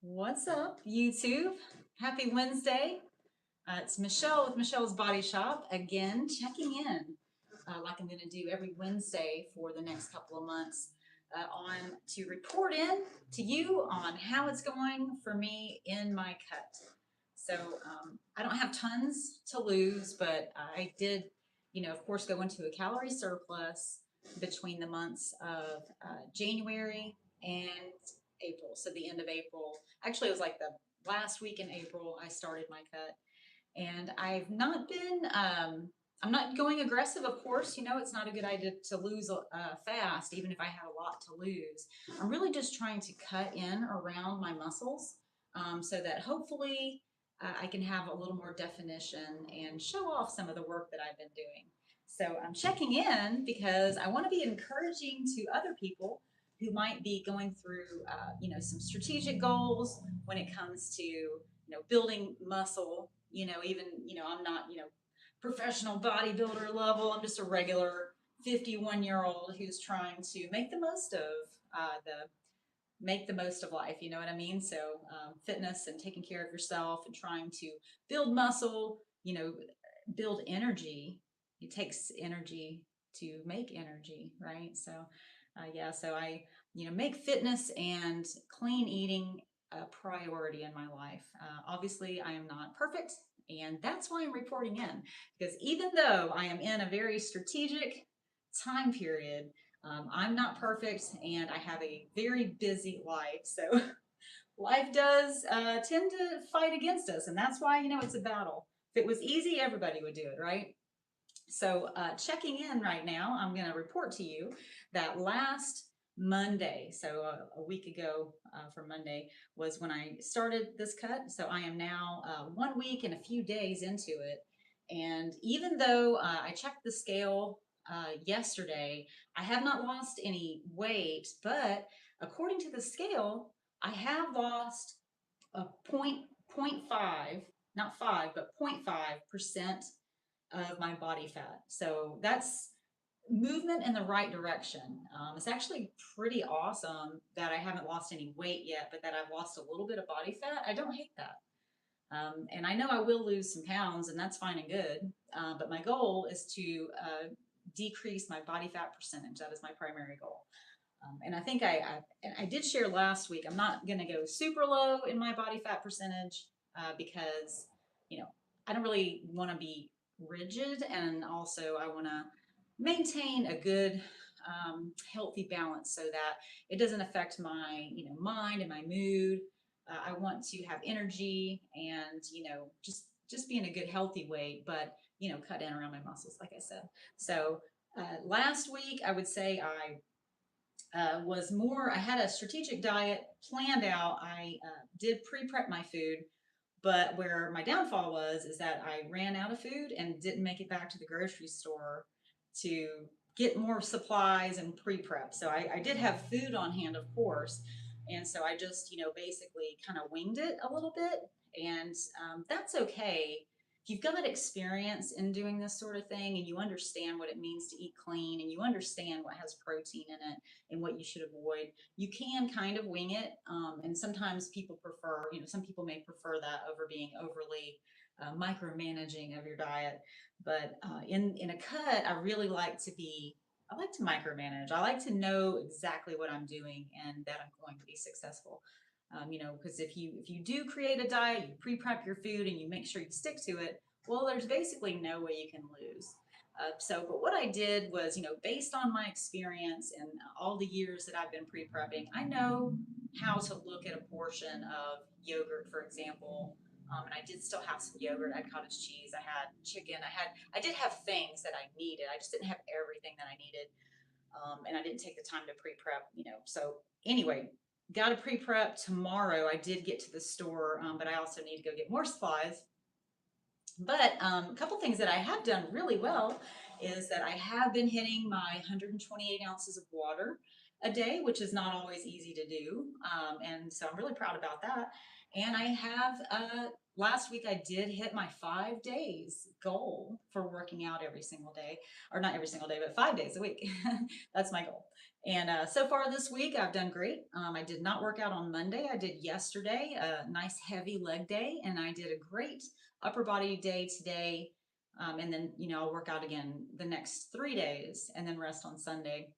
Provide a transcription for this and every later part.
What's up, YouTube? Happy Wednesday. It's Michelle with Michelle's Body Shop again, checking in like I'm going to do every Wednesday for the next couple of months on to report in to you on how it's going for me in my cut. So I don't have tons to lose, but I did, of course, go into a calorie surplus between the months of January and April. So the end of April, actually, it was like the last week in April, I started my cut. And I've not been, I'm not going aggressive, of course. It's not a good idea to lose fast, even if I have a lot to lose. I'm really just trying to cut in around my muscles so that hopefully I can have a little more definition and show off some of the work that I've been doing. So I'm checking in because I want to be encouraging to other people who might be going through, some strategic goals when it comes to, building muscle. Even, I'm not, professional bodybuilder level. I'm just a regular 51-year-old who's trying to make the most of life. You know what I mean? So fitness and taking care of yourself and trying to build muscle, build energy. It takes energy to make energy, right? So yeah, so I, make fitness and clean eating a priority in my life. Obviously, I am not perfect, and that's why I'm reporting in, because even though I am in a very strategic time period, I'm not perfect, and I have a very busy life. So life does tend to fight against us, and that's why, it's a battle. If it was easy, everybody would do it, right? So checking in right now, I'm going to report to you that last Monday, so a week ago from Monday, was when I started this cut. So I am now 1 week and a few days into it. And even though I checked the scale yesterday, I have not lost any weight, but according to the scale, I have lost a point five, not five, but 0.5% of my body fat. So that's movement in the right direction. It's actually pretty awesome that I haven't lost any weight yet, but that I've lost a little bit of body fat. I don't hate that. And I know I will lose some pounds, and that's fine and good. But my goal is to decrease my body fat percentage. That is my primary goal. And I think I did share last week. I'm not going to go super low in my body fat percentage because you know I don't really want to be rigid, and also I want to maintain a good healthy balance so that it doesn't affect my mind and my mood. I want to have energy and just be in a good healthy way, but cut in around my muscles, like I said. So last week I would say I had a strategic diet planned out. I did pre-prep my food, but where my downfall was is that I ran out of food and didn't make it back to the grocery store to get more supplies and pre-prep. So I did have food on hand, of course. And so I just, basically kind of winged it a little bit. And that's okay. If you've got experience in doing this sort of thing and you understand what it means to eat clean and you understand what has protein in it and what you should avoid, you can kind of wing it. And sometimes people prefer, some people may prefer that over being overly micromanaging of your diet. But in a cut, I like to micromanage. I like to know exactly what I'm doing and that I'm going to be successful. Because if you do create a diet, you pre-prep your food and you make sure you stick to it, well, there's basically no way you can lose. But what I did was, based on my experience and all the years that I've been pre-prepping, I know how to look at a portion of yogurt, for example. And I did still have some yogurt. I had cottage cheese. I had chicken. I did have things that I needed. I just didn't have everything that I needed. And I didn't take the time to pre-prep, So anyway, got to pre-prep tomorrow. I did get to the store, but I also need to go get more supplies. But a couple things that I have done really well is that I have been hitting my 128 ounces of water a day, which is not always easy to do. And so I'm really proud about that. And I have last week I did hit my 5 days goal for working out every single day, or not every single day, but 5 days a week. That's my goal. And so far this week, I've done great. I did not work out on Monday. I did yesterday, a nice heavy leg day, and I did a great upper body day today. And then, I'll work out again the next 3 days and then rest on Sunday.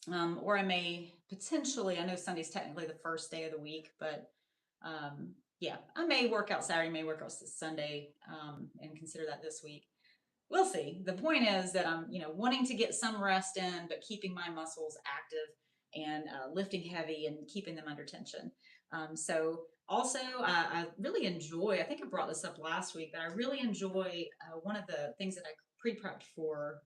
Or I may potentially, I know Sunday's technically the first day of the week, but yeah, I may work out Saturday, may work out Sunday, and consider that this week. We'll see. The point is that I'm, wanting to get some rest in, but keeping my muscles active and lifting heavy and keeping them under tension. So also, I really enjoy, I think I brought this up last week, but I really enjoy one of the things that I pre-prepped for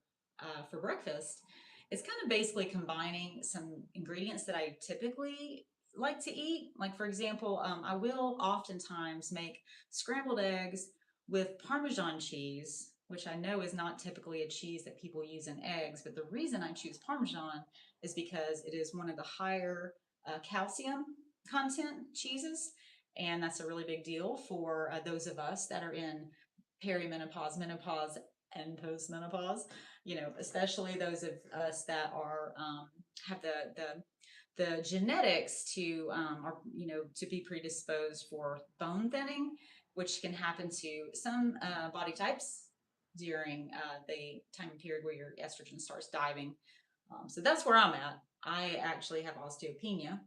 breakfast. It's kind of basically combining some ingredients that I typically like to eat. Like, for example, I will oftentimes make scrambled eggs with Parmesan cheese, which I know is not typically a cheese that people use in eggs, but the reason I choose Parmesan is because it is one of the higher calcium content cheeses, and that's a really big deal for those of us that are in perimenopause, menopause, and postmenopause. Especially those of us that are have the genetics to are to be predisposed for bone thinning, which can happen to some body types during the time period where your estrogen starts diving. So that's where I'm at. I actually have osteopenia,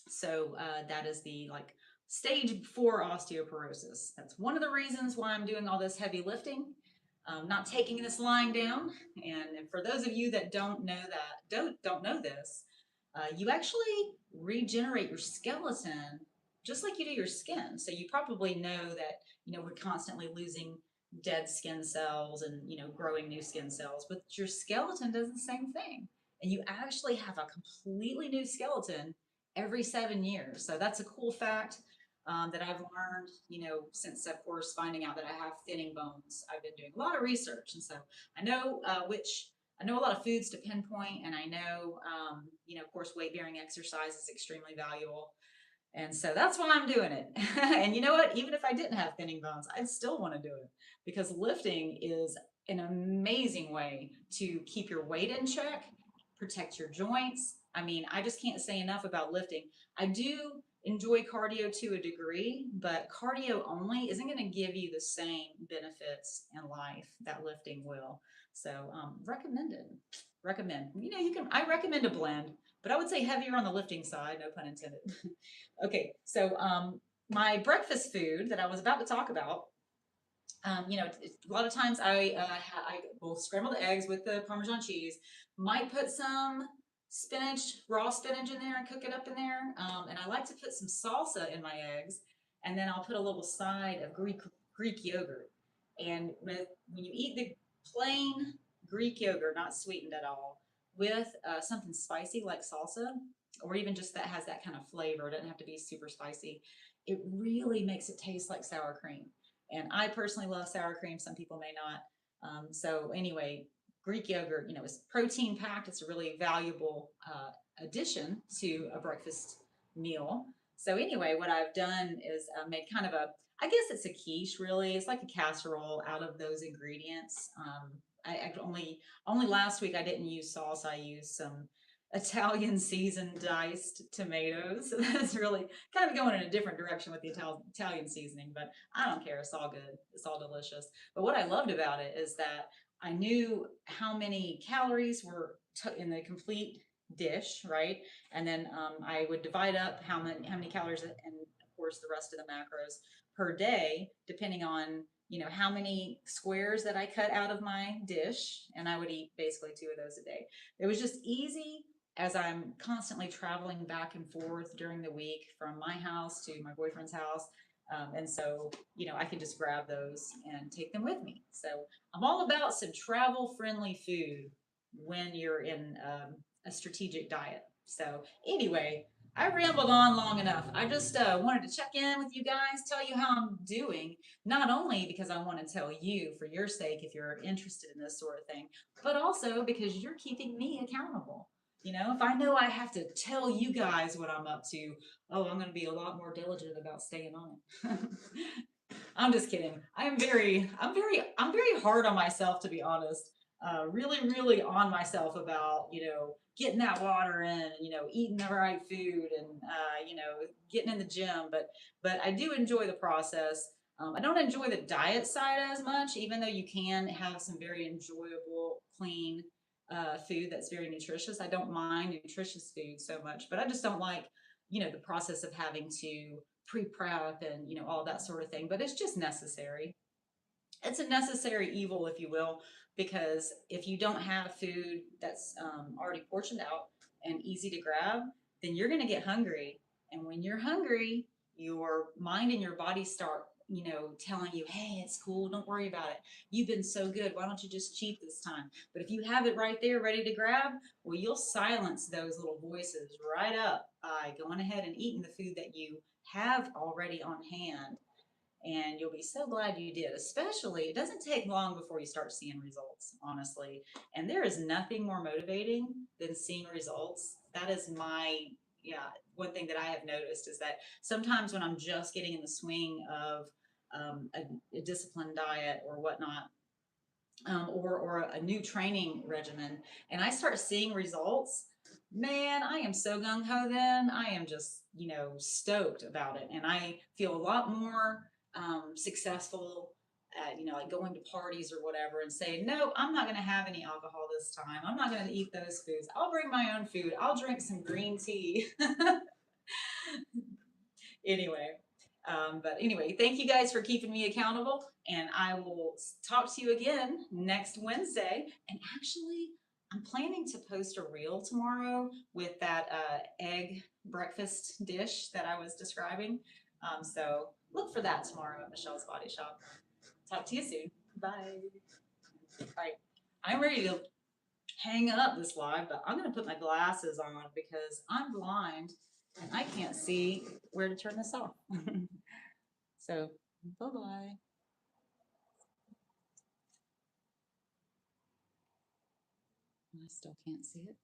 so that is the like stage 4 osteoporosis. That's one of the reasons why I'm doing all this heavy lifting. Not taking this lying down. And for those of you that don't know this, you actually regenerate your skeleton just like you do your skin. So you probably know that we're constantly losing dead skin cells and growing new skin cells, but your skeleton does the same thing, and you actually have a completely new skeleton every 7 years. So that's a cool fact that I've learned, since of course finding out that I have thinning bones. I've been doing a lot of research, and so I know I know a lot of foods to pinpoint, and I know, of course, weight bearing exercise is extremely valuable. And so that's why I'm doing it. And you know what? Even if I didn't have thinning bones, I'd still want to do it because lifting is an amazing way to keep your weight in check, protect your joints. I mean, I just can't say enough about lifting. I do enjoy cardio to a degree, but cardio only isn't going to give you the same benefits in life that lifting will. So, recommended. Recommend. I recommend a blend, but I would say heavier on the lifting side, no pun intended. Okay, so my breakfast food that I was about to talk about, a lot of times I will scramble the eggs with the Parmesan cheese, might put some spinach, raw spinach in there and cook it up in there. And I like to put some salsa in my eggs, and then I'll put a little side of Greek yogurt. And when you eat the plain Greek yogurt, not sweetened at all, with something spicy like salsa, or even just that has that kind of flavor, it doesn't have to be super spicy, it really makes it taste like sour cream. And I personally love sour cream. Some people may not. So anyway, Greek yogurt, is protein packed. It's a really valuable addition to a breakfast meal. So anyway, what I've done is made kind of I guess it's a quiche really. It's like a casserole out of those ingredients. I only last week I didn't use sauce. I used some Italian seasoned diced tomatoes. So that's really kind of going in a different direction with the Italian seasoning, but I don't care. It's all good. It's all delicious. But what I loved about it is that I knew how many calories were in the complete dish, right? And then I would divide up how many calories and of course the rest of the macros per day, depending on how many squares that I cut out of my dish, and I would eat basically 2 of those a day. It was just easy as I'm constantly traveling back and forth during the week from my house to my boyfriend's house. And so, I can just grab those and take them with me. So I'm all about some travel friendly food when you're in a strategic diet. So anyway, I rambled on long enough. I just wanted to check in with you guys, tell you how I'm doing, not only because I want to tell you for your sake if you're interested in this sort of thing, but also because you're keeping me accountable. You know, if I know I have to tell you guys what I'm up to, oh, I'm going to be a lot more diligent about staying on it. I'm just kidding. I'm very hard on myself, to be honest. Really, really on myself about, getting that water in, and, eating the right food, and, getting in the gym. But I do enjoy the process. I don't enjoy the diet side as much, even though you can have some very enjoyable, clean food that's very nutritious. I don't mind nutritious food so much, but I just don't like, the process of having to pre-prep and, all that sort of thing. But it's just necessary. It's a necessary evil, if you will, because if you don't have food that's already portioned out and easy to grab, then you're going to get hungry. And when you're hungry, your mind and your body start, telling you, hey, it's cool. Don't worry about it. You've been so good. Why don't you just cheat this time? But if you have it right there ready to grab, well, you'll silence those little voices right up by going ahead and eating the food that you have already on hand, and you'll be so glad you did. Especially, it doesn't take long before you start seeing results, honestly. And there is nothing more motivating than seeing results. That is my, yeah, one thing that I have noticed is that sometimes when I'm just getting in the swing of a disciplined diet or whatnot, or a new training regimen, and I start seeing results, man, I am so gung ho then. I am just, stoked about it. And I feel a lot more successful at, like going to parties or whatever and saying, no, I'm not going to have any alcohol this time. I'm not going to eat those foods. I'll bring my own food. I'll drink some green tea. Anyway, but anyway, thank you guys for keeping me accountable, and I will talk to you again next Wednesday. And actually, I'm planning to post a reel tomorrow with that egg breakfast dish that I was describing. So look for that tomorrow at Michelle's Body Shop. Talk to you soon. Bye. Bye. I'm ready to hang up this live, but I'm going to put my glasses on because I'm blind and I can't see where to turn this off. So, bye bye. I still can't see it.